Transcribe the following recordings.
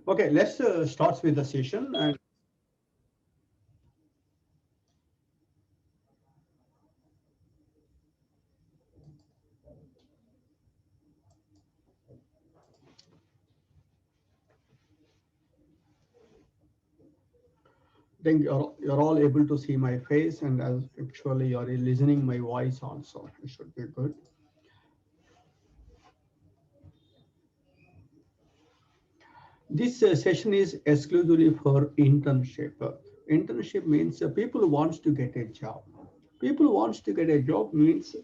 Okay, let's start with the session. And think you're all able to see my face, and as actually you're listening my voice also. It should be good. This session is exclusively for internship. Internship means people wants to get a job. People wants to get a job means,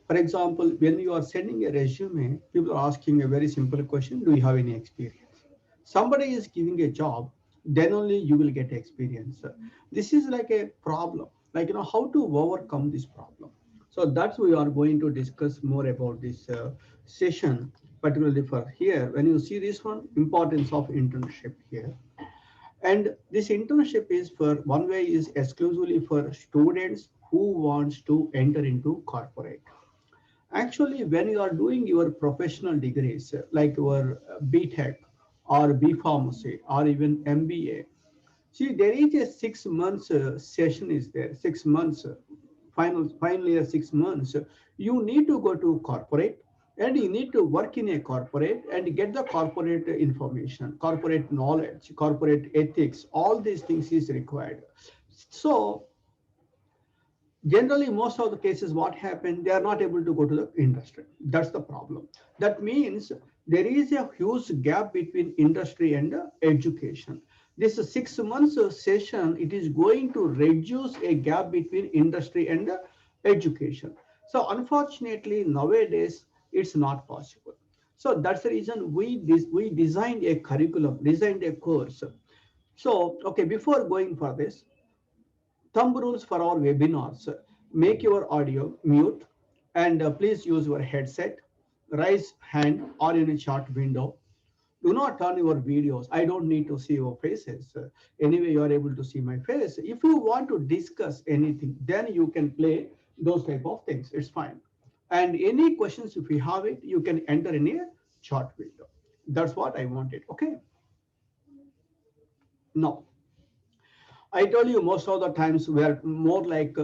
for example, when you are sending a resume, people are asking a very simple question: do you have any experience? Somebody is giving a job, then only you will get experience. This is like a problem, like how to overcome this problem. So that's we are going to discuss more about this session, particularly for here. When you see this one, importance of internship here. And this internship is for one way is exclusively for students who wants to enter into corporate. Actually, when you are doing your professional degrees like your BTech or B Pharmacy or even MBA, see there is a 6 months session is there, 6 months final year 6 months. You need to go to corporate and you need to work in a corporate and get the corporate information, corporate knowledge, corporate ethics. All these things is required. So generally most of the cases what happened, they are not able to go to the industry. That's the problem. That means there is a huge gap between industry and education. This 6 months session, it is going to reduce a gap between industry and education. So unfortunately nowadays it's not possible. So that's the reason we designed a curriculum, designed a course. So okay, before going for this, thumb rules for our webinars: make your audio mute, and please use your headset, raise hand or in a chat window. Do not turn your videos. I don't need to see your faces. Anyway, you are able to see my face. If you want to discuss anything, then you can play those type of things. It's fine. And any questions, if you have it, you can enter in a chat window. That's what I wanted. Okay. Now, I told you most of the times we are more like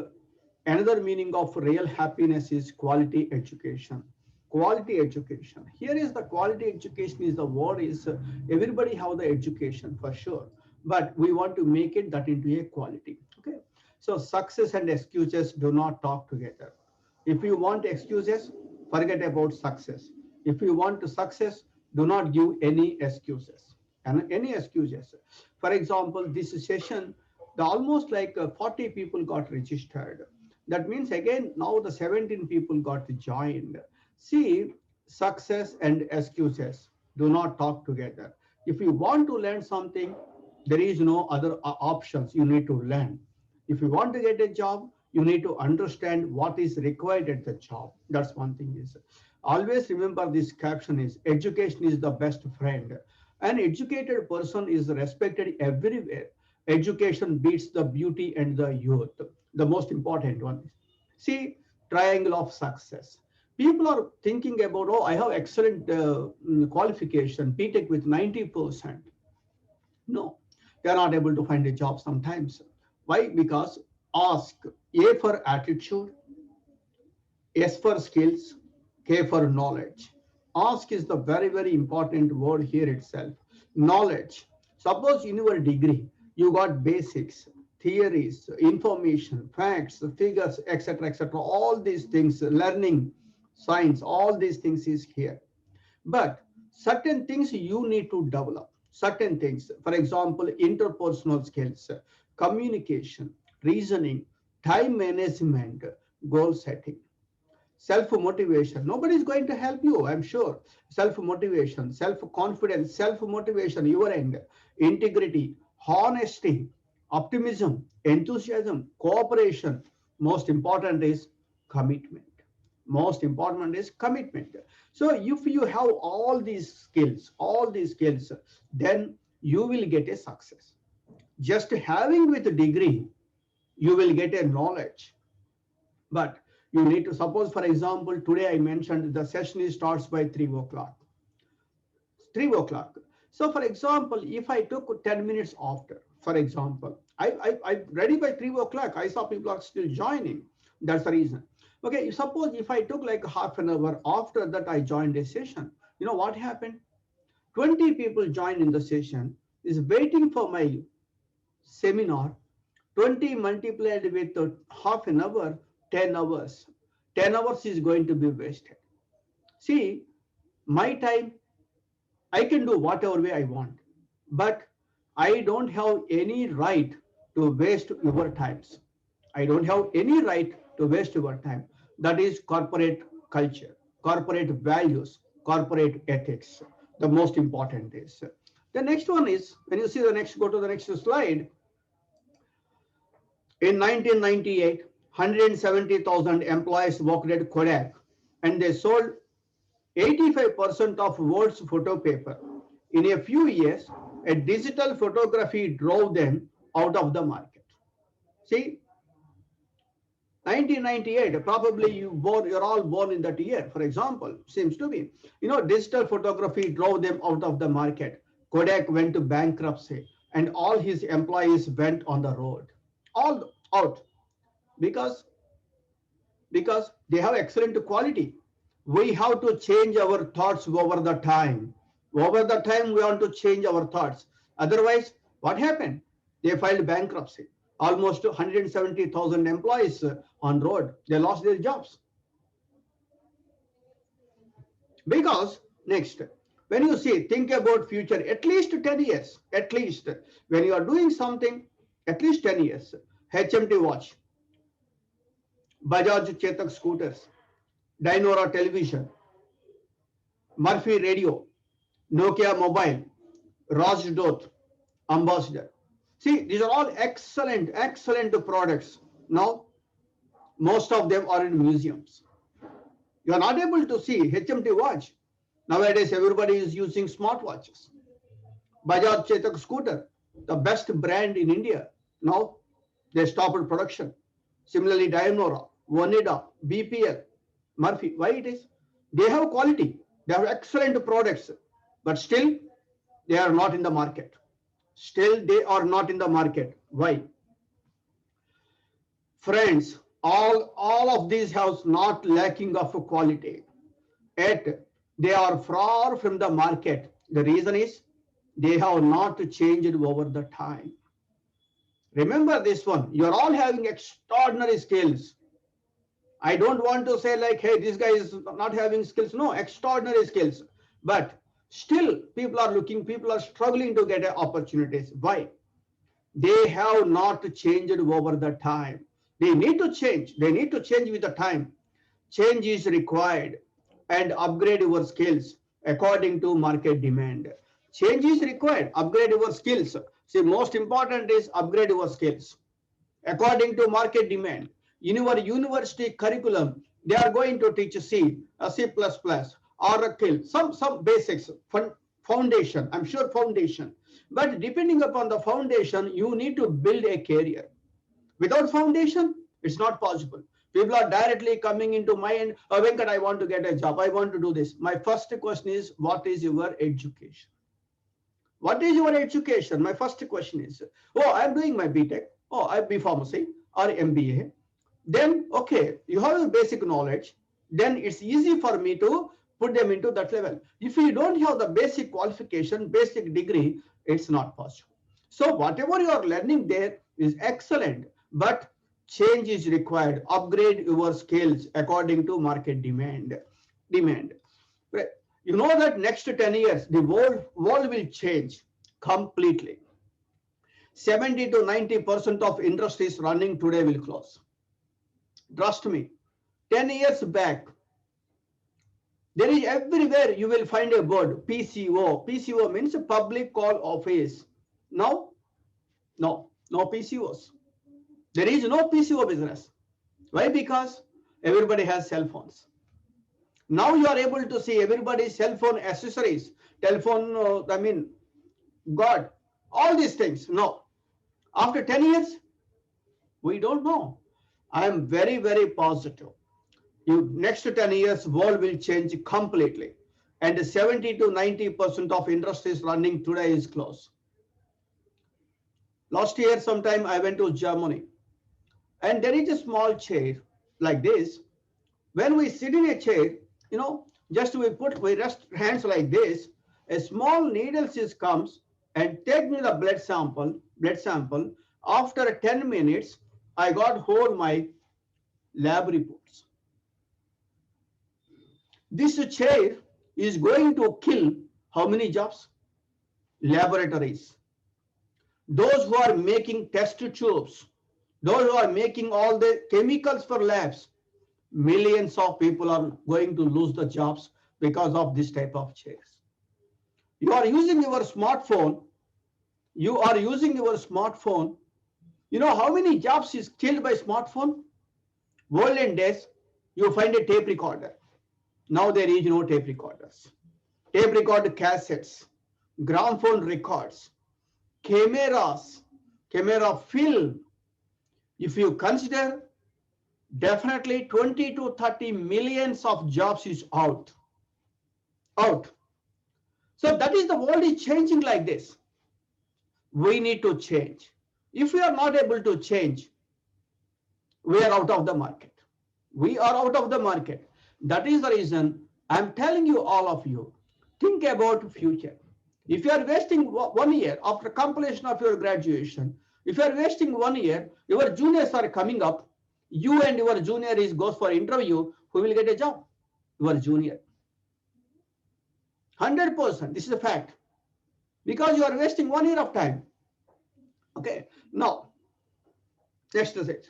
another meaning of real happiness is quality education. Quality education. Here is the quality education is the word is everybody have the education for sure, but we want to make it that into a quality. Okay. So success and excuses do not talk together. If you want excuses, forget about success. If you want to success, do not give any excuses. And any excuses. For example, this session, the almost like 40 people got registered. That means again now the 17 people got joined. See, success and excuses do not talk together. If you want to learn something, there is no other options. You need to learn. If you want to get a job, you need to understand what is required at the job. That's one thing is. Always remember this caption is education is the best friend. An educated person is respected everywhere. Education beats the beauty and the youth. The most important one is. See, triangle of success. People are thinking about, oh, I have excellent qualification, BTech with 90%. No, they are not able to find a job sometimes. Why? Because ask A for attitude, S for skills, K for knowledge. Ask is the very, very important word here itself. Knowledge. Suppose in your degree, you got basics, theories, information, facts, figures, etc., etc. All these things, learning, science, all these things is here. But certain things you need to develop. Certain things, for example, interpersonal skills, communication, reasoning, time management, goal setting. Self motivation, nobody is going to help you, I'm sure. Self motivation, self confidence, self motivation, your end. Integrity, honesty, optimism, enthusiasm, cooperation. Most important is commitment. Most important is commitment. So if you have all these skills, then you will get a success. Just having with a degree, you will get a knowledge, but you need to suppose, for example, today I mentioned the session starts by 3 o'clock. 3 o'clock. So for example, if I took 10 minutes after, for example, I'm ready by 3 o'clock, I saw people are still joining. That's the reason. Okay, suppose if I took like half an hour after that I joined a session, you know what happened? 20 people joined in the session, is waiting for my seminar. 20 multiplied with half an hour, 10 hours. 10 hours is going to be wasted. See, my time, I can do whatever way I want, but I don't have any right to waste your times. I don't have any right to waste your time. That is corporate culture, corporate values, corporate ethics. The most important is. The next one is, when you see the next, go to the next slide. In 1998, 170,000 employees worked at Kodak and they sold 85% of world's photo paper. In a few years, a digital photography drove them out of the market. See, 1998, probably you're all born in that year, for example, seems to be. You know, digital photography drove them out of the market. Kodak went to bankruptcy and all his employees went on the road. All out because they have excellent quality. We have to change our thoughts over the time. Over the time, we want to change our thoughts. Otherwise, what happened? They filed bankruptcy. Almost 170,000 employees on road. They lost their jobs. Because next, when you see, think about future, at least 10 years, at least when you are doing something, at least 10 years. HMT watch, Bajaj Chetak scooters, Dynora television, Murphy radio, Nokia mobile, Rajdoth ambassador. See, these are all excellent, excellent products. Now, most of them are in museums. You are not able to see HMT watch. Nowadays, everybody is using smartwatches. Bajaj Chetak scooter, the best brand in India. Now, they stopped production. Similarly, Dynora, Onida, BPL, Murphy. Why it is? They have quality. They have excellent products, but still they are not in the market. Still they are not in the market. Why? Friends, all of these have not lacking of quality. Yet they are far from the market. The reason is they have not changed over the time. Remember this one. You're all having extraordinary skills. I don't want to say like, hey, this guy is not having skills. No, extraordinary skills. But still, people are looking, people are struggling to get opportunities. Why? They have not changed over the time. They need to change. They need to change with the time. Change is required and upgrade your skills according to market demand. Change is required. Upgrade your skills. See, most important is upgrade your skills according to market demand. In your university curriculum, they are going to teach C, C++, Oracle, some basics, foundation, I'm sure foundation. But depending upon the foundation, you need to build a career. Without foundation, it's not possible. People are directly coming into mind, oh, Venkat, I want to get a job. I want to do this. My first question is, what is your education? What is your education? My first question is, oh, I'm doing my BTech, oh, I B Pharmacy or MBA. Then, okay, you have a basic knowledge. Then it's easy for me to put them into that level. If you don't have the basic qualification, basic degree, it's not possible. So whatever you are learning there is excellent, but change is required. Upgrade your skills according to market demand. Right. You know that next 10 years, the world will change completely. 70 to 90% of industries running today will close. Trust me, 10 years back, there is everywhere you will find a word, PCO. PCO means public call office. Now, no PCOs. There is no PCO business. Why? Because everybody has cell phones. Now you are able to see everybody's cell phone accessories, telephone, God, all these things. No. After 10 years, we don't know. I am very, very positive. Next 10 years, world will change completely. and 70 to 90% of industries running today is closed. Last year, sometime I went to Germany, and there is a small chair like this. When we sit in a chair, you know, just we rest hands like this. A small needle just comes and take me the blood sample. Blood sample. After 10 minutes, I got whole my lab reports. This chair is going to kill how many jobs? Laboratories. Those who are making test tubes, those who are making all the chemicals for labs, millions of people are going to lose the jobs because of this type of chairs. You are using your smartphone. You are using your smartphone. You know how many jobs is killed by smartphone? Olden days, you find a tape recorder. Now there is no tape recorders. Tape recorder cassettes, gramophone records, cameras, camera film. If you consider, definitely 20 to 30 millions of jobs is out. So that is the world is changing like this. We need to change. If we are not able to change, we are out of the market. We are out of the market. That is the reason I'm telling you, all of you, think about future. If you are wasting 1 year after completion of your graduation, if you are wasting 1 year, your juniors are coming up, you and your junior goes for interview, who will get a job? Your junior. 100%, this is a fact. Because you are wasting 1 year of time. Okay, now, next message.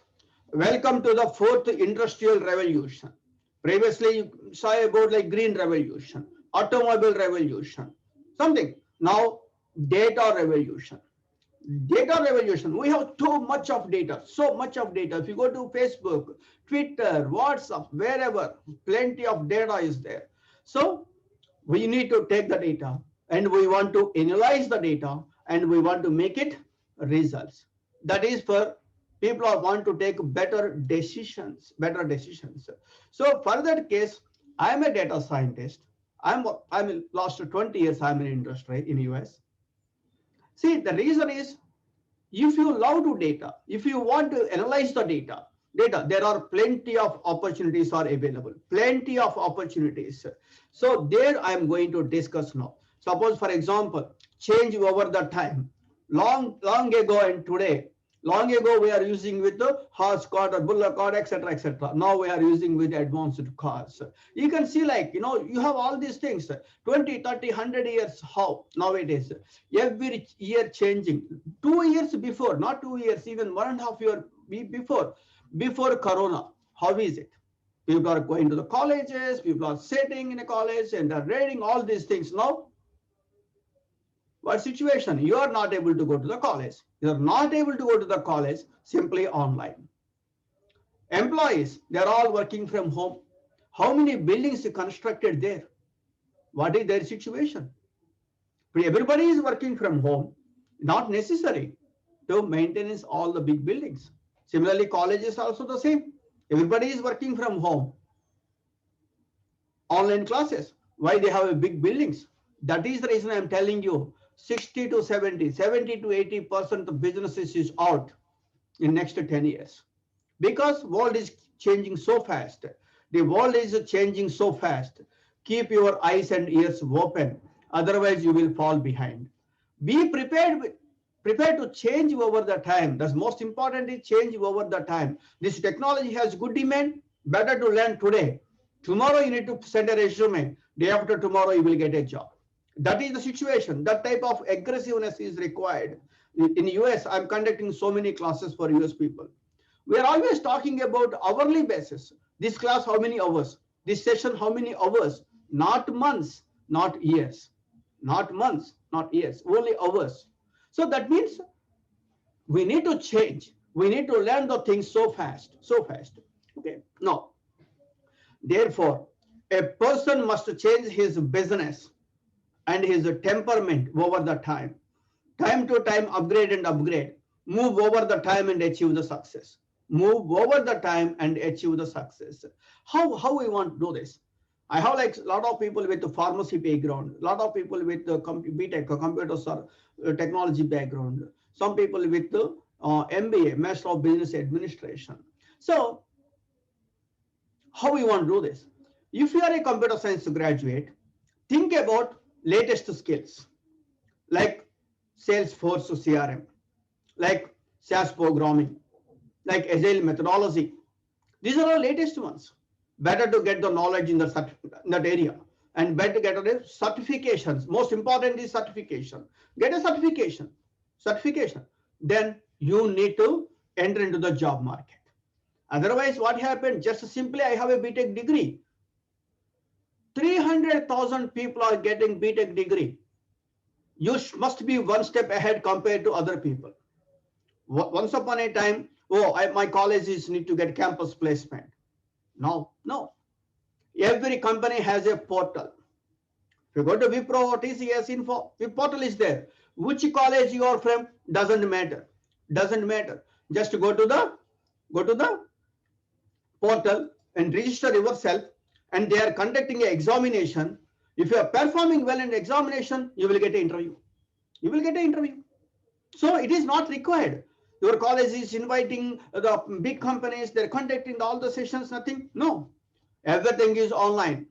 Welcome to the fourth industrial revolution. Previously, you saw about like green revolution, automobile revolution, something. Now, data revolution. Data revolution. We have too much of data, so much of data. If you go to Facebook, Twitter, WhatsApp, wherever, plenty of data is there. So we need to take the data and we want to analyze the data and we want to make it results. That is for people who want to take better decisions. So for that case, I am a data scientist. I'm last 20 years I'm in industry in US. See, the reason is, if you love to data, if you want to analyze the data, there are plenty of opportunities are available, plenty of opportunities. So there I am going to discuss now. Suppose, for example, change over the time. Long ago and today, long ago we are using with the horse cart or bullock cart, etc., etc. Now we are using with advanced cars. You can see, like, you have all these things, 20, 30, 100 years, how nowadays, every year changing. 2 years before, not 2 years, even 1.5 years before Corona, how is it? People are going to the colleges, people are sitting in a college and are reading all these things. Now, what situation? You are not able to go to the college. You are not able to go to the college, simply online. Employees, they are all working from home. How many buildings are constructed there? What is their situation? Everybody is working from home, not necessary to maintain all the big buildings. Similarly, college is also the same. Everybody is working from home. Online classes, why they have a big buildings? That is the reason I am telling you, 60 to 70 to 80% of businesses is out in next 10 years. Because world is changing so fast. The world is changing so fast. Keep your eyes and ears open. Otherwise, you will fall behind. Be prepared to change over the time. That's most important, is change over the time. This technology has good demand. Better to learn today. Tomorrow you need to send a resume. Day after tomorrow you will get a job. That is the situation. That type of aggressiveness is required. In US, I'm conducting so many classes for US people. We are always talking about hourly basis. This class, how many hours? This session, how many hours? Not months, not years. Not months, not years, only hours. So that means we need to change. We need to learn the things so fast. Okay. Now, therefore, a person must change his business and his temperament over the time. Time to time, upgrade and upgrade. Move over the time and achieve the success. Move over the time and achieve the success. How we want to do this? I have like a lot of people with the pharmacy background, a lot of people with the BTech, computers or technology background, some people with the MBA, Master of Business Administration. So how we want to do this? If you are a computer science graduate, think about latest skills like Salesforce CRM, like SaaS programming, like Agile methodology. These are our latest ones. Better to get the knowledge in that area and better get the certifications. Most important is certification. Get a certification. Then you need to enter into the job market. Otherwise, what happened? Just simply, I have a BTech degree. 300,000 people are getting BTech degree. You must be one step ahead compared to other people. Once upon a time, my colleges need to get campus placement. No. Every company has a portal. If you go to Wipro or TCS Info, the portal is there. Which college you are from doesn't matter. Just go to the portal and register yourself, and they are conducting an examination. If you are performing well in the examination, you will get an interview. So it is not required. Your college is inviting the big companies, they're conducting all the sessions, nothing. No. Everything is online.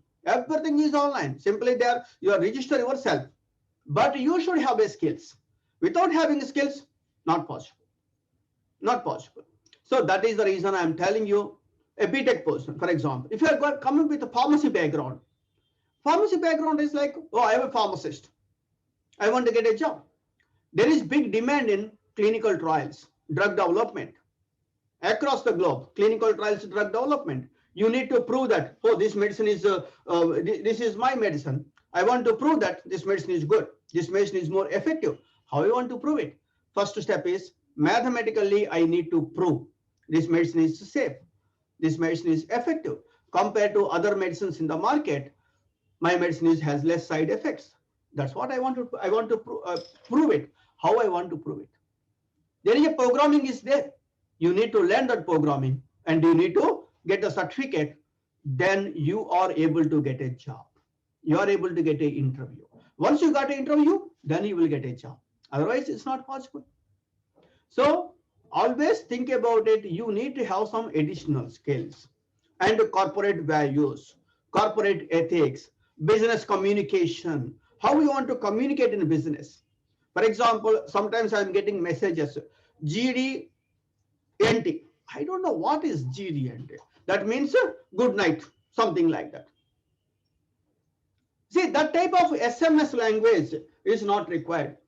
Simply there, you are register yourself. But you should have the skills. Without having skills, not possible. So that is the reason I am telling you, a BTech person, for example, if you are coming with a pharmacy background is like, I am a pharmacist. I want to get a job. There is big demand in clinical trials, drug development. Across the globe, clinical trials, drug development. You need to prove that, this medicine is, this is my medicine. I want to prove that this medicine is good. This medicine is more effective. How you want to prove it? First step is, mathematically, I need to prove this medicine is safe. This medicine is effective. Compared to other medicines in the market, my medicine has less side effects. That's what I want to prove it. How I want to prove it? There is a programming is there. You need to learn that programming and you need to get a certificate. Then you are able to get a job. You are able to get an interview. Once you got an interview, then you will get a job. Otherwise, it's not possible. So always think about it. You need to have some additional skills and corporate values, corporate ethics, business communication, how we want to communicate in business. For example, sometimes I'm getting messages, GDNT. I don't know what is GDNT. That means good night, something like that. See, that type of SMS language is not required.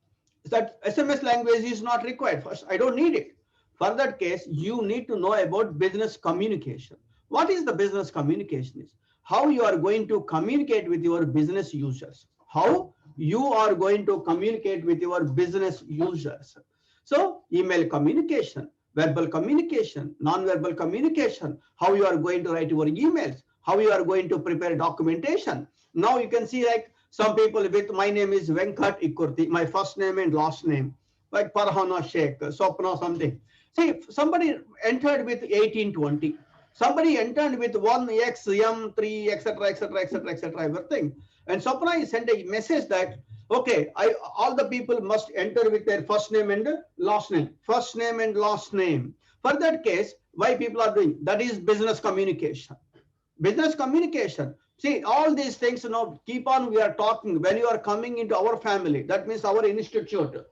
That SMS language is not required. First, I don't need it. For that case, you need to know about business communication. What is the business communication is? How you are going to communicate with your business users. How you are going to communicate with your business users. So email communication, verbal communication, non-verbal communication, how you are going to write your emails, how you are going to prepare documentation. Now you can see like some people with my name is Venkat Ikurti, my first name and last name, like Parhana Sheikh, Sopna something. See, somebody entered with 1820. Somebody entered with 1XM3, etc., everything. And Sopna sent a message that, okay, all the people must enter with their first name and last name. First name and last name. For that case, why people are doing? That is business communication. Business communication. See, all these things, keep on, we are talking. When you are coming into our family, that means our institute.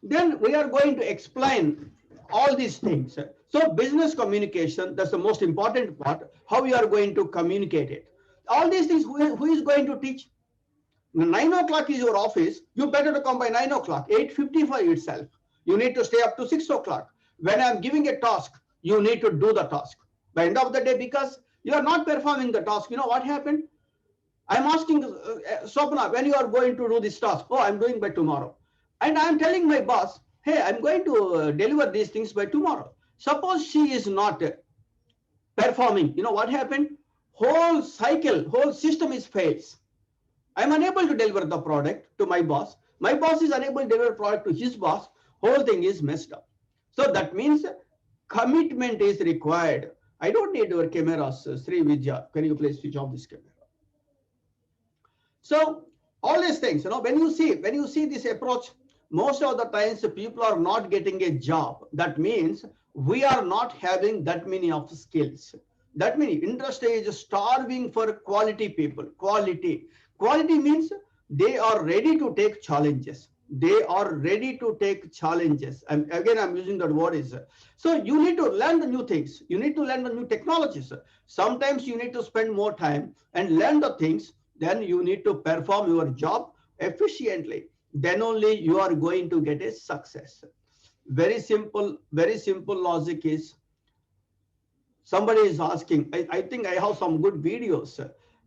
Then we are going to explain all these things. So business communication, that's the most important part, how you are going to communicate it. All these things, who is going to teach? 9 o'clock is your office, you better to come by 9 o'clock, 8:55 itself. You need to stay up to 6 o'clock. When I'm giving a task, you need to do the task. By the end of the day, because you are not performing the task, you know what happened? I'm asking Swapna, when you are going to do this task? I'm doing by tomorrow. And I'm telling my boss, hey, I'm going to deliver these things by tomorrow. Suppose she is not performing, you know what happened? Whole cycle, whole system is fails. I'm unable to deliver the product to my boss. My boss is unable to deliver product to his boss. Whole thing is messed up. So that means Commitment is required. I don't need your cameras, Sri Vidya. Can you please switch off this camera? So all these things, when you see this approach, most of the times people are not getting a job. That means we are not having that many of skills. That many industry is starving for quality people. Quality means they are ready to take challenges. They are ready to take challenges. And again, I'm using that word is so you need to learn the new things. You need to learn the new technologies. Sometimes you need to spend more time and learn the things. Then you need to perform your job efficiently. Then only you are going to get a success. Very simple logic is somebody is asking, I think I have some good videos.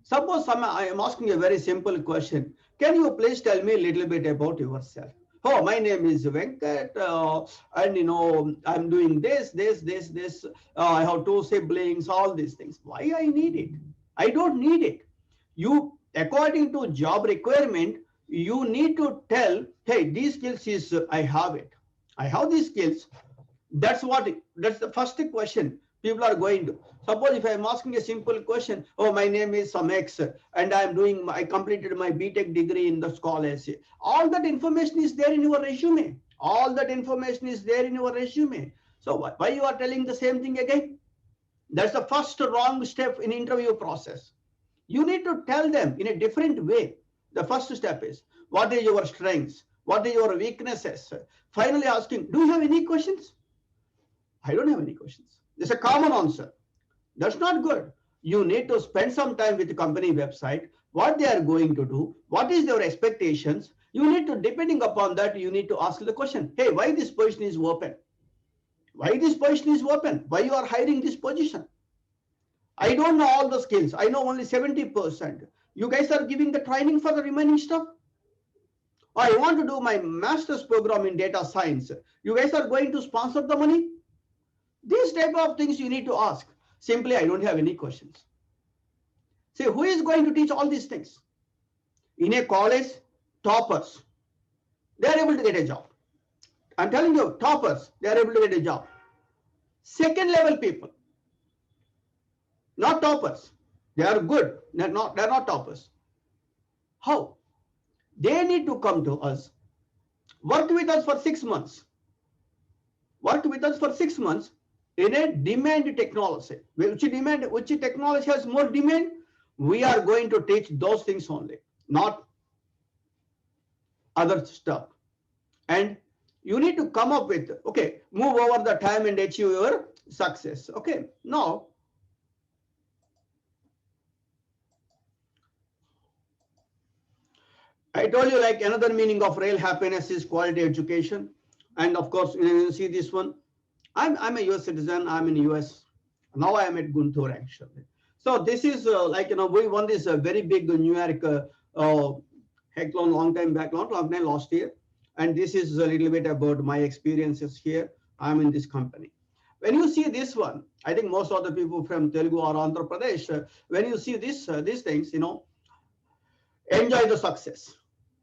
Suppose I am asking a very simple question. Can you please tell me a little bit about yourself? Oh, my name is Venkat, and I'm doing this. I have two siblings, all these things. Why I need it? I don't need it. You, according to job requirement, you need to tell, hey, these skills is I have it. I have these skills. That's the first question people are going to. Suppose if I'm asking a simple question, oh, my name is some X and I completed my BTech degree in the college. All that information is there in your resume. All that information is there in your resume. So why you are telling the same thing again? That's the first wrong step in interview process. You need to tell them in a different way. The first step is, what is your strengths? What are your weaknesses? Finally asking, do you have any questions? I don't have any questions. It's a common answer. That's not good. You need to spend some time with the company website, what they are going to do, what is their expectations. You need to, depending upon that, you need to ask the question, hey, why this position is open? Why this position is open? Why you are hiring this position? I don't know all the skills. I know only 70%. You guys are giving the training for the remaining stuff. I want to do my master's program in data science. You guys are going to sponsor the money? These type of things you need to ask. Simply, I don't have any questions. See, who is going to teach all these things? In a college, toppers, they are able to get a job. I'm telling you, toppers, they are able to get a job. Second level people, not toppers. They are good. They're not toppers. How? They need to come to us, work with us for 6 months. Work with us for 6 months in a demand technology. Which technology has more demand? We are going to teach those things only, not other stuff. And you need to come up with, okay, move over the time and achieve your success. Okay, now I told you, like, another meaning of real happiness is quality education. And of course, you see this one. I'm a US citizen. I'm in US. Now I am at Guntur actually. So this is we won this very big New York hackathon long time back, long time last year. And this is a little bit about my experiences here. I'm in this company. When you see this one, I think most of the people from Telugu or Andhra Pradesh, when you see these things, enjoy the success.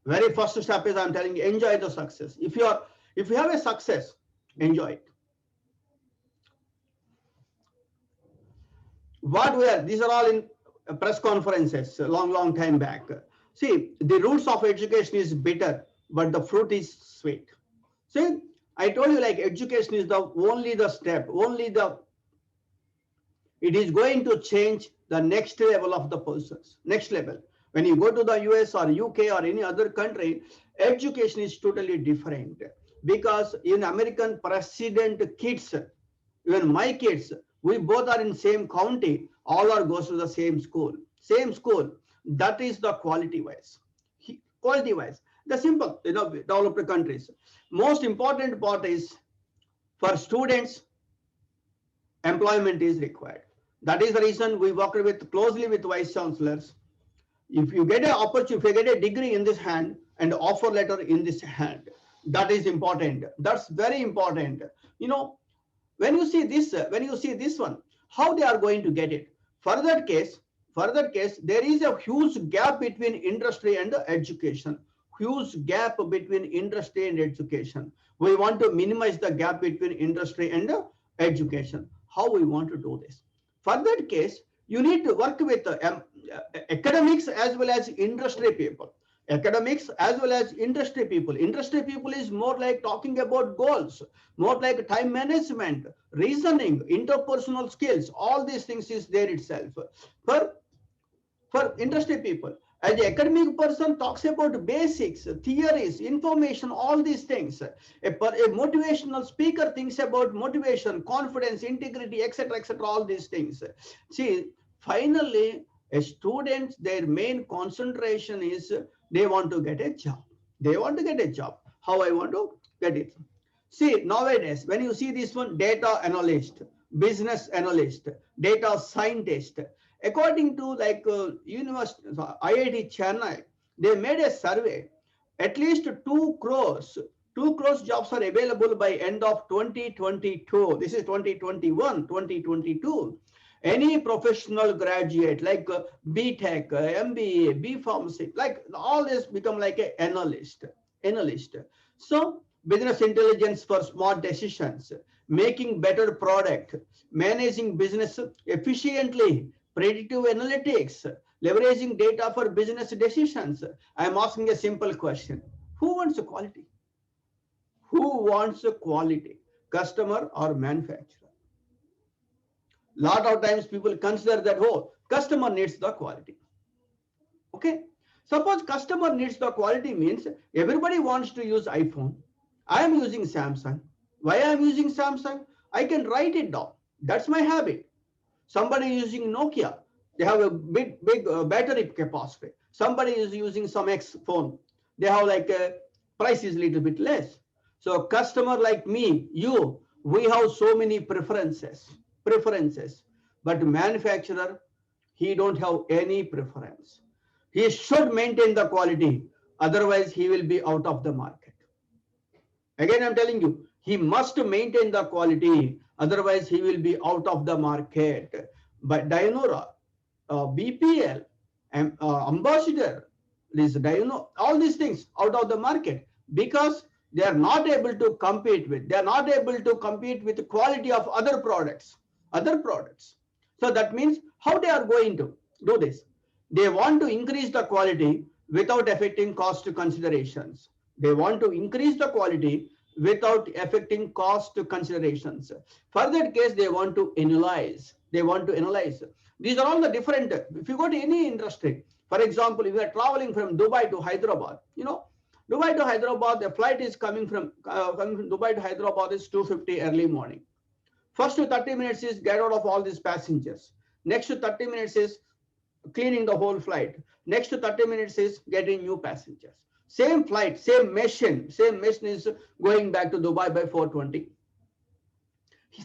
Very first step is I'm telling you, enjoy the success. If you have a success, enjoy it. These are all in press conferences long time back. See, the roots of education is bitter, but the fruit is sweet. See, I told you, like, education is it is going to change the next level of the persons, next level. When you go to the US or UK or any other country, education is totally different, because in American president kids, even my kids, we both are in same county, all are goes to the same school. That is the quality wise. The simple, developed countries. Most important part is, for students, employment is required. That is the reason we work closely with vice chancellors. If you get if you get a degree in this hand and offer letter in this hand, that is important. That's very important. When you see this one, how they are going to get it? Further case, there is a huge gap between industry and education. Huge gap between industry and education. We want to minimize the gap between industry and education. How we want to do this? For that case, you need to work with academics as well as industry people. Academics as well as industry people. Industry people is more like talking about goals, more like time management, reasoning, interpersonal skills. All these things is there itself. For for industry people, as the academic person talks about basics, theories, information, all these things. A motivational speaker thinks about motivation, confidence, integrity, etc., etc., all these things. See, finally, a student, their main concentration is they want to get a job. They want to get a job. How I want to get it? See, nowadays, when you see this one, data analyst, business analyst, data scientist, according to like University, IIT Chennai, they made a survey. At least 2 crores jobs are available by end of 2022. This is 2021, 2022. Any professional graduate like B.Tech, MBA, B Pharmacy, like all this become like an analyst. So business intelligence for smart decisions, making better product, managing business efficiently, predictive analytics, leveraging data for business decisions. I am asking a simple question. Who wants quality? Who wants quality? Customer or manufacturer? Lot of times people consider that, oh, customer needs the quality. Okay. Suppose customer needs the quality means everybody wants to use iPhone. I am using Samsung. Why I am using Samsung? I can write it down. That's my habit. Somebody using Nokia. They have a big battery capacity. Somebody is using some X phone. They have like a price is a little bit less. So customer like me, you, we have so many preferences. But manufacturer, he don't have any preference. He should maintain the quality. Otherwise, he will be out of the market. Again, I'm telling you, he must maintain the quality. Otherwise, he will be out of the market. But Dianora, BPL, Ambassador, all these things out of the market because they are not able to compete with. They are not able to compete with the quality of other products. So that means how they are going to do this? They want to increase the quality without affecting cost considerations. They want to increase the quality without affecting cost considerations. For that case, they want to analyze. These are all the different. If you go to any industry, for example, if you are traveling from Dubai to Hyderabad, Dubai to Hyderabad, the flight is coming from Dubai to Hyderabad is 2:50 early morning. First 30 minutes is get out of all these passengers. Next 30 minutes is cleaning the whole flight. Next 30 minutes is getting new passengers. Same flight, same mission is going back to Dubai by 4:20.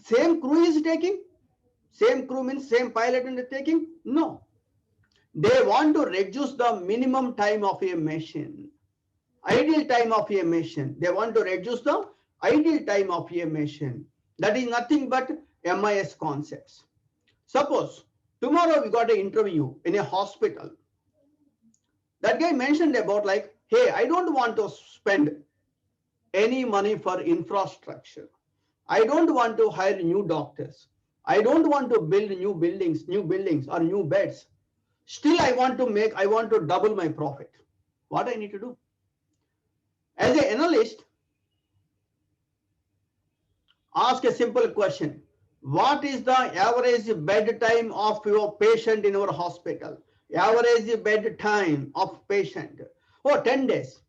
Same crew is taking? Same crew means same pilot is taking? No. They want to reduce the minimum time of a mission. Ideal time of a mission. They want to reduce the ideal time of a mission. That is nothing but MIS concepts. Suppose tomorrow we got an interview in a hospital. That guy mentioned about like, hey, I don't want to spend any money for infrastructure. I don't want to hire new doctors. I don't want to build new buildings or new beds. Still, I want to double my profit. What I need to do? As an analyst, ask a simple question. What is the average bed time of your patient in our hospital? Average bed time of patient. Oh, 10 days.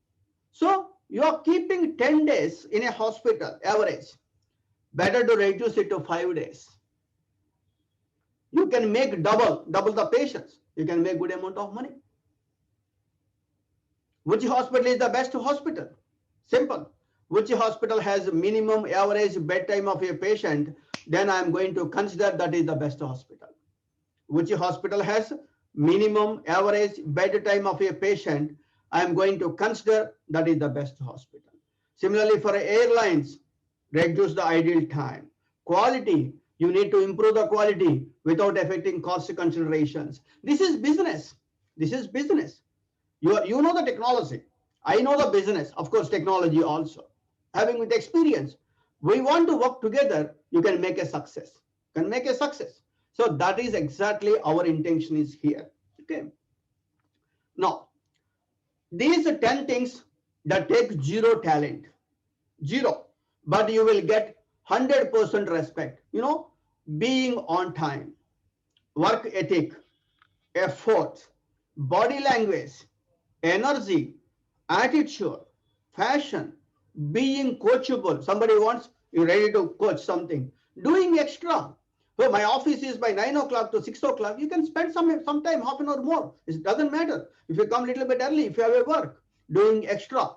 So you are keeping 10 days in a hospital average. Better to reduce it to 5 days. You can make double the patients. You can make good amount of money. Which hospital is the best hospital? Simple. Which hospital has minimum average bedtime of a patient, then I am going to consider that is the best hospital. Which hospital has minimum average bedtime of a patient, I am going to consider that is the best hospital. Similarly, for airlines, reduce the ideal time. Quality, you need to improve the quality without affecting cost considerations. This is business. You know the technology. I know the business, of course, technology also. Having with experience, We want to work together, you can make a success. Can make a success. So that is exactly our intention is here. Okay. Now, these 10 things that take zero talent, zero, but you will get 100% respect. Being on time, work ethic, effort, body language, energy, attitude, fashion, being coachable. Somebody wants you ready to coach something, doing extra. So my office is by 9 o'clock to 6 o'clock. You can spend some time, half an hour more. It doesn't matter. If you come a little bit early, if you have a work, doing extra,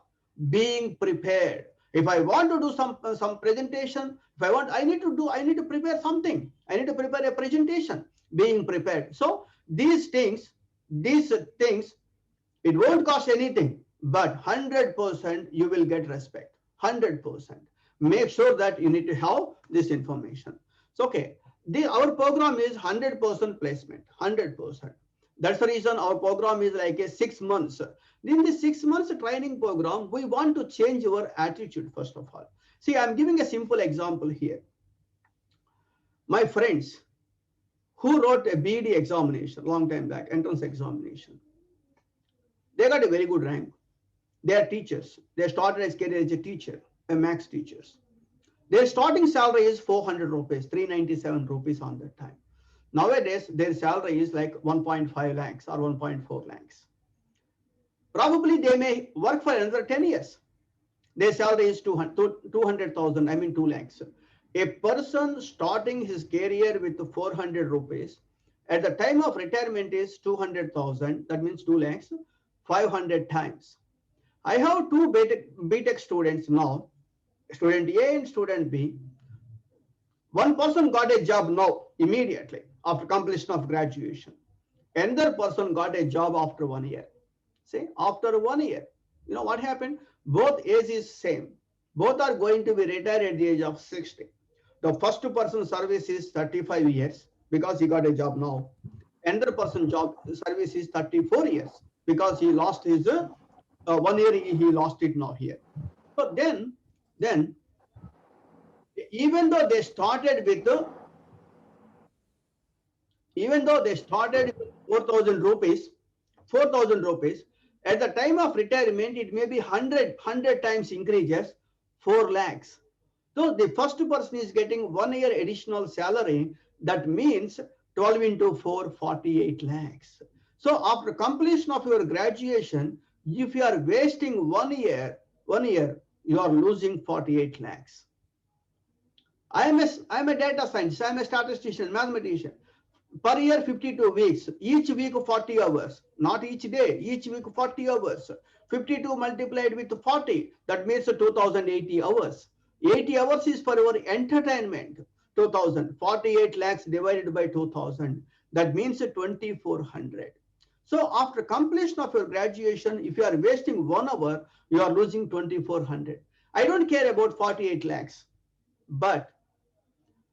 being prepared. If I want to do some presentation, if I need to prepare something. I need to prepare a presentation. Being prepared. So these things, it won't cost anything, but 100% you will get respect. 100%. Make sure that you need to have this information. So, okay, our program is 100% placement, 100%. That's the reason our program is like a 6 months. In the 6 months training program, we want to change your attitude first of all. See, I'm giving a simple example here. My friends who wrote a BD examination long time back, entrance examination, they got a very good rank. They are teachers. They started as career as a teacher, a max teachers. Their starting salary is 400 rupees, 397 rupees on that time. Nowadays, their salary is like 1.5 lakhs or 1.4 lakhs. Probably they may work for another 10 years. Their salary is 200,000, I mean 2 lakhs. A person starting his career with 400 rupees, at the time of retirement is 200,000, that means 2 lakhs, 500 times. I have two BTech students now, student A and student B. One person got a job now, immediately, after completion of graduation. Another person got a job after 1 year. See, after 1 year, you know what happened? Both age is same. Both are going to be retired at the age of 60. The first person service is 35 years because he got a job now. Another person job service is 34 years because he lost his 1 year, he lost it now here. So then even though they started with the even though they started with 4,000 rupees, 4,000 rupees, at the time of retirement, it may be 100 times increases, 4 lakhs. So the first person is getting 1 year additional salary. That means 12 into 4, 48 lakhs. So after completion of your graduation, if you are wasting 1 year, you are losing 48 lakhs. I'm a data scientist, I'm a statistician, mathematician. Per year 52 weeks, each week 40 hours, not each day, each week 40 hours. 52 multiplied with 40, that means 2080 hours. 80 hours is for your entertainment. 2000, 48 lakhs divided by 2000, that means 2400. So after completion of your graduation, if you are wasting 1 hour, you are losing 2400. I don't care about 48 lakhs, but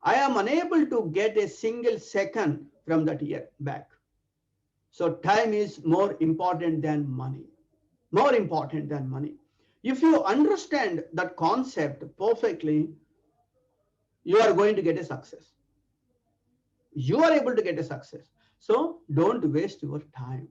I am unable to get a single second from that year back. So time is more important than money. More important than money. If you understand that concept perfectly, you are going to get a success. You are able to get a success. So don't waste your time.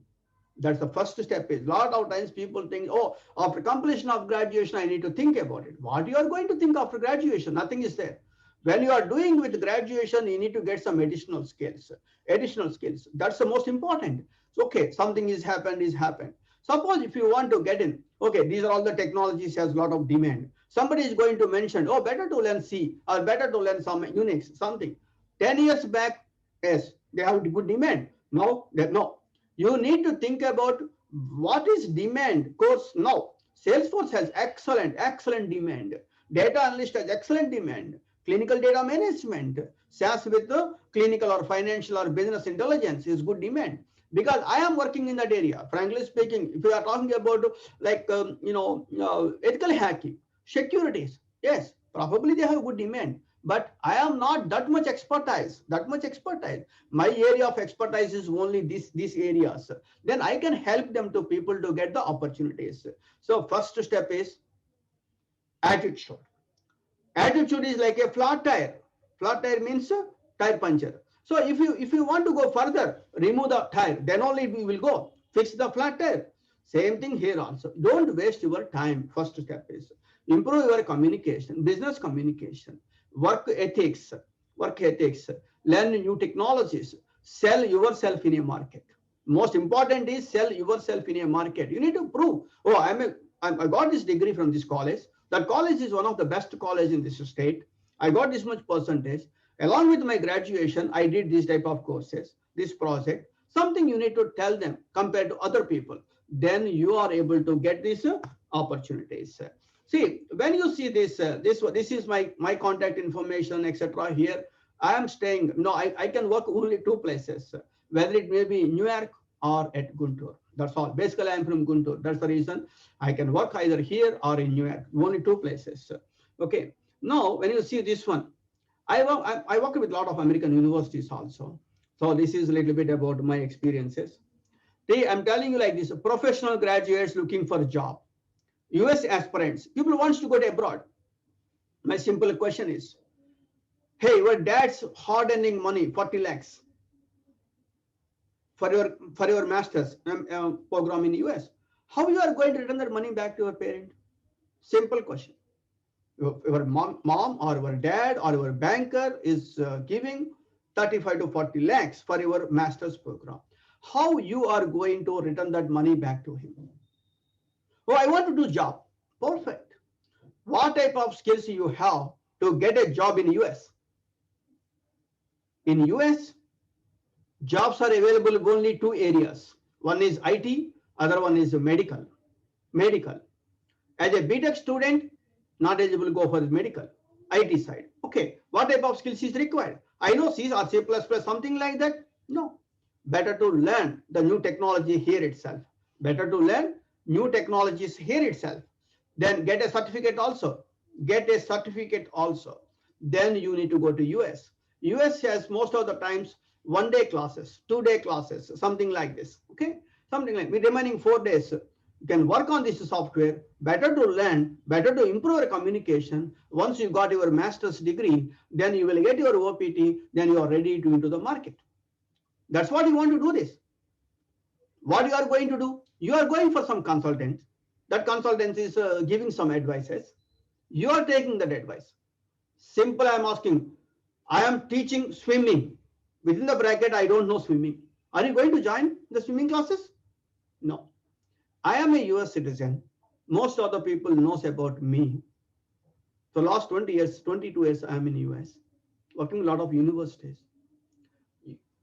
That's the first step. Is a lot of times people think, oh, after completion of graduation, I need to think about it. What you are going to think after graduation? Nothing is there. When you are doing with graduation, you need to get some additional skills. Additional skills. That's the most important. So, okay, something is happened. Suppose if you want to get in, okay, these are all the technologies has a lot of demand. Somebody is going to mention, oh, better to learn C or better to learn some Unix, something. 10 years back, yes, they have good demand. No, no. You need to think about what is demand course now. Salesforce has excellent demand. Data analyst has excellent demand. Clinical data management, SaaS with the clinical or financial or business intelligence is good demand. Because I am working in that area. Frankly speaking, if we are talking about like ethical hacking, securities, yes, probably they have good demand. But I am not that much expertise. My area of expertise is only these areas. Then I can help them to people to get the opportunities. So first step is attitude. Attitude is like a flat tire. Flat tire means tire puncture. So if you want to go further, remove the tire, then only we will go. Fix the flat tire. Same thing here also. Don't waste your time. First step is improve your communication, business communication, work ethics, work ethics, learn new technologies, sell yourself in a market. Most important is sell yourself in a market. You need to prove, oh, I got this degree from this college. That college is one of the best college in this state. I got this much percentage. Along with my graduation, I did this type of courses, this project. Something you need to tell them compared to other people. Then you are able to get these opportunities. See, when you see this is my contact information, etc. Here, I am staying. No, I can work only two places, whether it may be New York or at Guntur. That's all. Basically, I'm from Guntur. That's the reason I can work either here or in New York. Only two places. Okay. Now, when you see this one, I work with a lot of American universities also. So this is a little bit about my experiences. I'm telling you like this: professional graduates looking for a job, US aspirants, people wants to go to abroad. My simple question is, hey, your dad's hard-earning money, 40 lakhs for your master's program in US. How you are going to return that money back to your parent? Simple question. Your mom or your dad or your banker is giving 35 to 40 lakhs for your master's program. How you are going to return that money back to him? Oh, I want to do job. Perfect. What type of skills you have to get a job in US? In US, jobs are available in only two areas. One is IT, other one is medical. Medical. As a BTech student, not eligible to go for the medical. IT side. Okay, what type of skills is required? I know C or C++, something like that. No. Better to learn the new technology here itself. Better to learn new technologies here itself. Then get a certificate also. Get a certificate also. Then you need to go to US. US has most of the times 1 day classes, 2 day classes, something like this. Okay, something like with remaining 4 days. You can work on this software. Better to learn, better to improve your communication. Once you got your master's degree, then you will get your OPT. Then you are ready to into the market. That's what you want to do this. What you are going to do? You are going for some consultant. That consultant is giving some advices. You are taking that advice. Simple, I am asking. I am teaching swimming. Within the bracket, I don't know swimming. Are you going to join the swimming classes? No. I am a US citizen. Most of the people knows about me. For last 20 years, 22 years, I am in US, working in a lot of universities.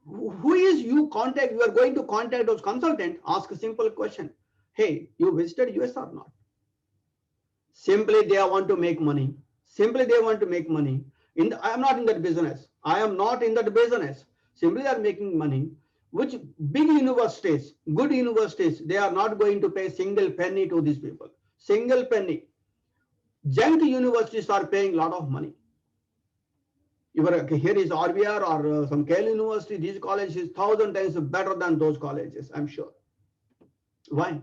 Who is you contact? You are going to contact those consultant, ask a simple question. Hey, you visited US or not? Simply they want to make money. Simply they want to make money. I am not in that business. I am not in that business. Simply they are making money. Which big universities, good universities, they are not going to pay single penny to these people. Single penny. Junk universities are paying a lot of money. Here is RBR or some KL University. These colleges is 1,000 times better than those colleges, I'm sure. Why?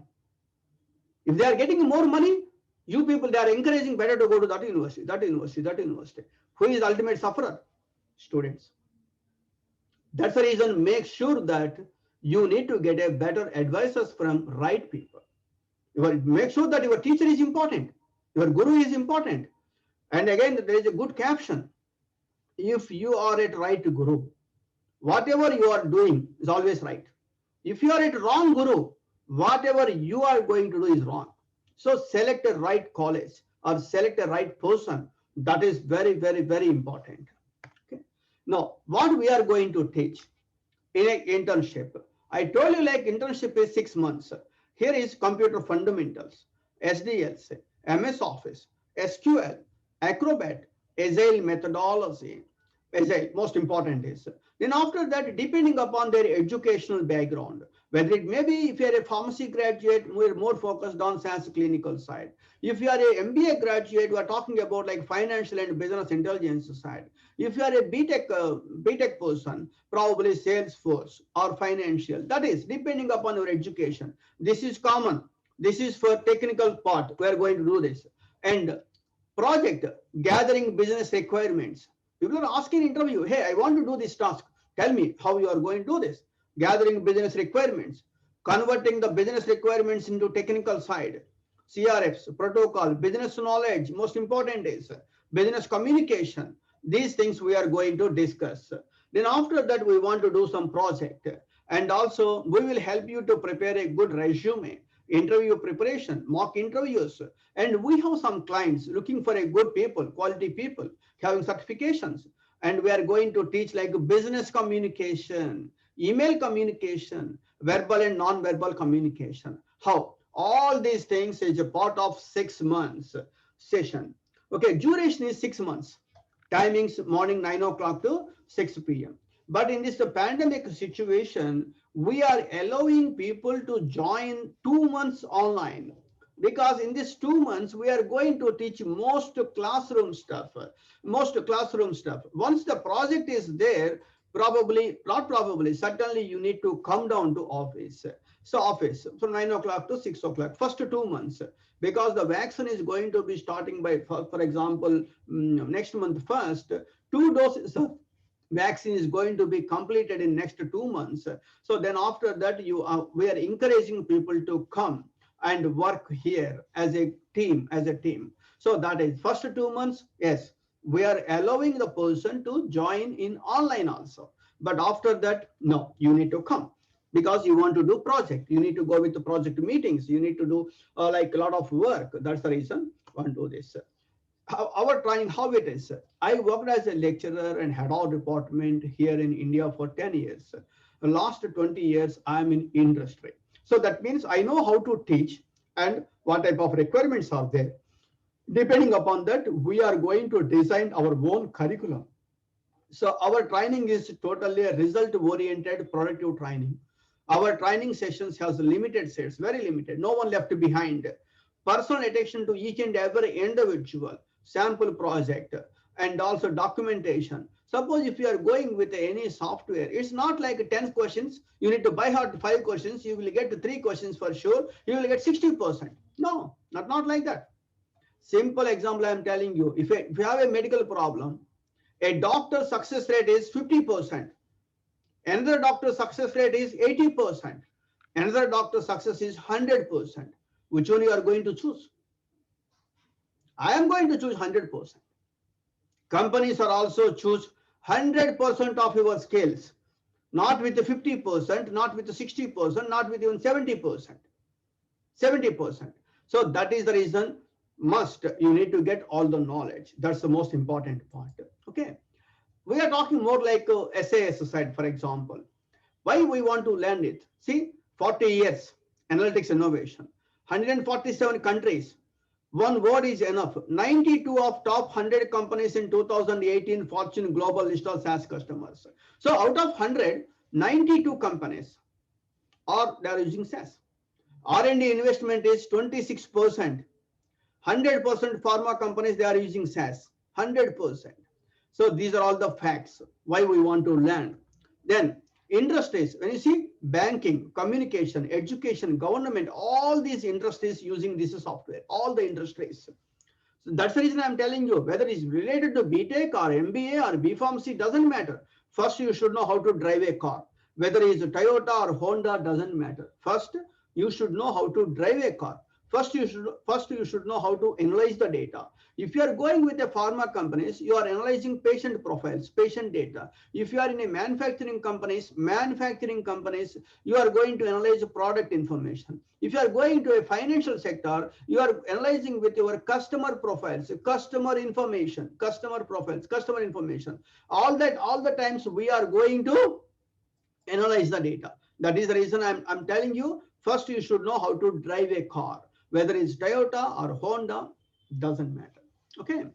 If they are getting more money, you people, they are encouraging better to go to that university, that university, that university. Who is the ultimate sufferer? Students. That's the reason, make sure that you need to get a better advisors from right people. Make sure that your teacher is important, your guru is important. And again, there is a good caption. If you are at right guru, whatever you are doing is always right. If you are at wrong guru, whatever you are going to do is wrong. So select a right college or select a right person. That is very, very, very important. Okay. Now, what we are going to teach in an internship. I told you like internship is 6 months. Here is computer fundamentals, SDLC, MS Office, SQL, Acrobat, Agile methodology. Agile, most important is. Then after that, depending upon their educational background, whether it may be if you are a pharmacy graduate, we're more focused on science clinical side. If you are a MBA graduate, we are talking about like financial and business intelligence side. If you are a BTech person, probably Salesforce or financial. That is depending upon your education. This is common. This is for technical part. We are going to do this. And Project, gathering business requirements. People are asking in interview, hey, I want to do this task. Tell me how you are going to do this. Gathering business requirements, converting the business requirements into technical side, CRFs, protocol, business knowledge, most important is business communication. These things we are going to discuss. Then after that, we want to do some project. And also, we will help you to prepare a good resume, interview preparation, mock interviews. And we have some clients looking for a good people, quality people, having certifications. And we are going to teach like business communication, email communication, verbal and non-verbal communication. How? All these things is a part of 6 months session. Okay, duration is 6 months. Timings morning 9 o'clock to 6 p.m. But in this pandemic situation, we are allowing people to join 2 months online, because in these 2 months we are going to teach most classroom stuff. Once the project is there, probably not probably certainly you need to come down to office. So office from 9 o'clock to 6 o'clock first 2 months, because the vaccine is going to be starting by, for example, next month first. 2 doses of vaccine is going to be completed in next 2 months. So then after that, we are encouraging people to come and work here as a team. So that is first 2 months. Yes, we are allowing the person to join in online also. But after that, no, you need to come, because you want to do project. You need to go with the project meetings. You need to do like a lot of work. That's the reason I want to do this. Our training, how it is. I worked as a lecturer and head of department here in India for 10 years. The last 20 years, I'm in industry. So that means I know how to teach and what type of requirements are there. Depending upon that, we are going to design our own curriculum. So our training is totally a result-oriented productive training. Our training sessions has limited sets, very limited, no one left behind. Personal attention to each and every individual, sample project, and also documentation. Suppose if you are going with any software, it's not like 10 questions, you need to buy out 5 questions, you will get 3 questions for sure, you will get 60%. No, not like that. Simple example I am telling you, if you have a medical problem, a doctor's success rate is 50%. Another doctor's success rate is 80%. Another doctor's success is 100%. Which one you are going to choose? I am going to choose 100%. Companies are also choose 100% of your skills, not with the 50%, not with the 60%, not with even 70%. 70%. So that is the reason you need to get all the knowledge. That's the most important part. Okay. We are talking more like SAS side, for example. Why we want to learn it? See, 40 years, analytics innovation, 147 countries. One word is enough. 92 of top 100 companies in 2018 Fortune Global list of SaaS customers. So out of 100, 92 companies they are using SaaS. R&D investment is 26%. 100% pharma companies, they are using SaaS. 100%. So these are all the facts why we want to learn. Then industries, when you see banking, communication, education, government, all these industries using this software, all the industries. So that's the reason I'm telling you, whether it's related to BTech or MBA or BPharmacy, doesn't matter. First, you should know how to drive a car. Whether it's a Toyota or Honda, doesn't matter. First, you should know how to drive a car. First, you should know how to analyze the data. If you are going with a pharma companies, you are analyzing patient profiles, patient data. If you are in a manufacturing companies, you are going to analyze product information. If you are going to a financial sector, you are analyzing with your customer profiles, customer information, customer profiles, customer information. All the times we are going to analyze the data. That is the reason I'm telling you, first you should know how to drive a car. Whether it's Toyota or Honda, doesn't matter. Okay.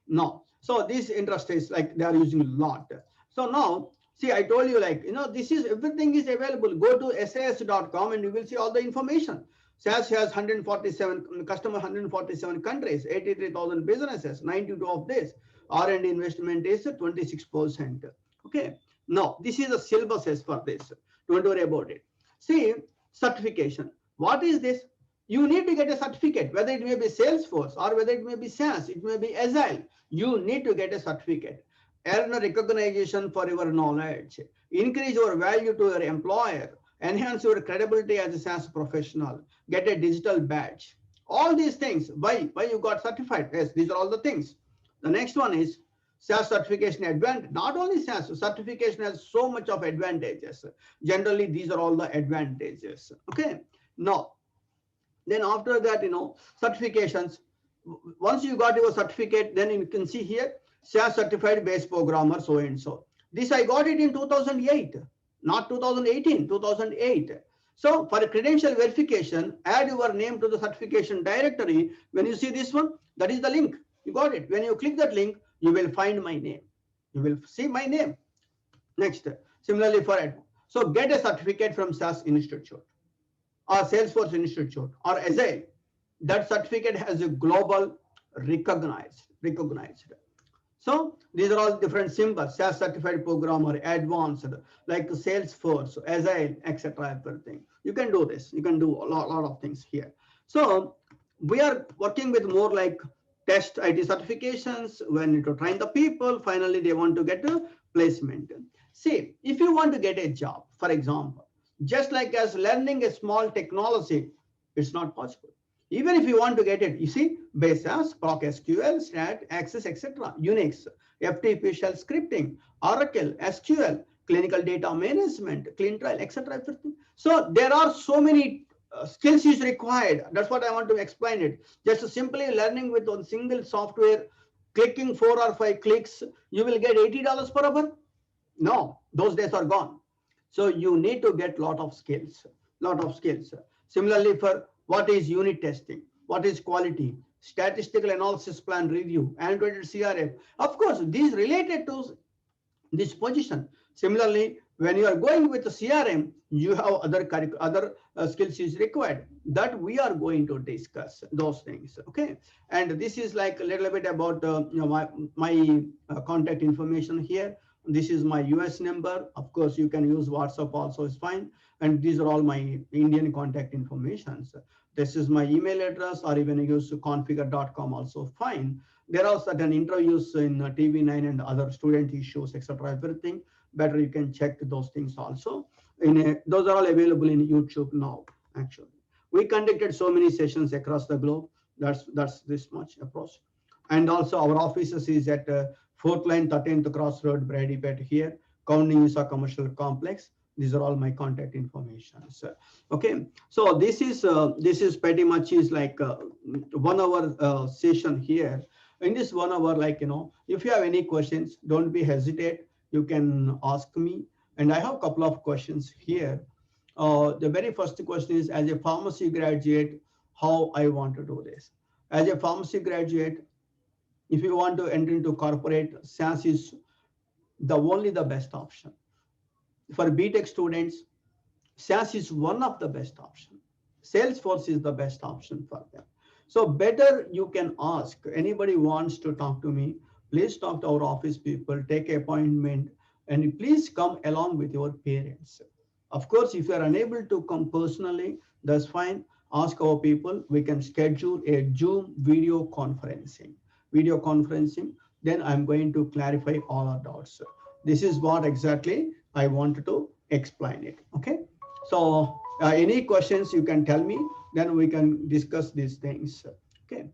Now, so these industries, like they are using a lot. So now, see, I told you, like, this is everything is available. Go to SAS.com and you will see all the information. SAS has 147 customer, 147 countries, 83,000 businesses, 92 of this. R&D investment is 26%. Okay. Now, this is the syllabus for this. Don't worry about it. See, certification. What is this? You need to get a certificate, whether it may be Salesforce or whether it may be SaaS, it may be Agile. You need to get a certificate, earn a recognition for your knowledge, increase your value to your employer, enhance your credibility as a SaaS professional, get a digital badge. All these things. Why you got certified? Yes, these are all the things. The next one is SaaS certification advantage. Not only SaaS, certification has so much of advantages. Generally, these are all the advantages. Okay. Now, then after that, certifications. Once you got your certificate, then you can see here, SaaS certified base programmer, so and so. This I got it in 2008, not 2018, 2008. So for credential verification, add your name to the certification directory. When you see this one, that is the link. You got it. When you click that link, you will find my name. You will see my name. Next, similarly for it. So get a certificate from SaaS Institute or Salesforce Institute or Agile. That certificate has a global recognized. So these are all different symbols: SaaS certified programmer, advanced, like Salesforce, Agile, etc. Everything. You can do this. You can do a lot of things here. So we are working with more like test IT certifications. We need to train the people. Finally, they want to get a placement. See, if you want to get a job, for example, just like as learning a small technology, it's not possible. Even if you want to get it, you see, basis, proc SQL, stat, access, etc., Unix, FTP shell scripting, Oracle, SQL, clinical data management, clean trial, etc., everything. So there are so many skills is required. That's what I want to explain it. Just simply learning with one single software, clicking 4 or 5 clicks, you will get $80 per hour. No, those days are gone. So you need to get lot of skills. Similarly, for what is unit testing, what is quality, statistical analysis plan review, annotated CRF. Of course, these related to this position. Similarly, when you are going with the CRM, you have other skills is required that we are going to discuss those things. Okay, and this is like a little bit about my contact information here. This is my US number. Of course, you can use WhatsApp also is fine. And these are all my Indian contact information. This is my email address, or even use configure.com also fine. There are certain interviews in TV9 and other student issues, etc. Everything. Better you can check those things also. Those are all available in YouTube now, actually. We conducted so many sessions across the globe. That's this much approach. And also our offices is at 4th line, 13th Crossroad, Bradypet here, Counting is a commercial complex. These are all my contact information. So, okay, so this is pretty much is like a 1 hour session here. In this 1 hour, like, if you have any questions, don't be hesitate. You can ask me. And I have a couple of questions here. The very first question is, as a pharmacy graduate, how I want to do this. As a pharmacy graduate, if you want to enter into corporate, SaaS is only the best option. For BTech students, SaaS is one of the best options. Salesforce is the best option for them. So better you can ask. Anybody wants to talk to me, please talk to our office people, take an appointment, and please come along with your parents. Of course, if you are unable to come personally, that's fine. Ask our people. We can schedule a Zoom video conferencing. Then I'm going to clarify all our doubts. This is what exactly I wanted to explain it. Okay. So any questions you can tell me, then we can discuss these things. Okay.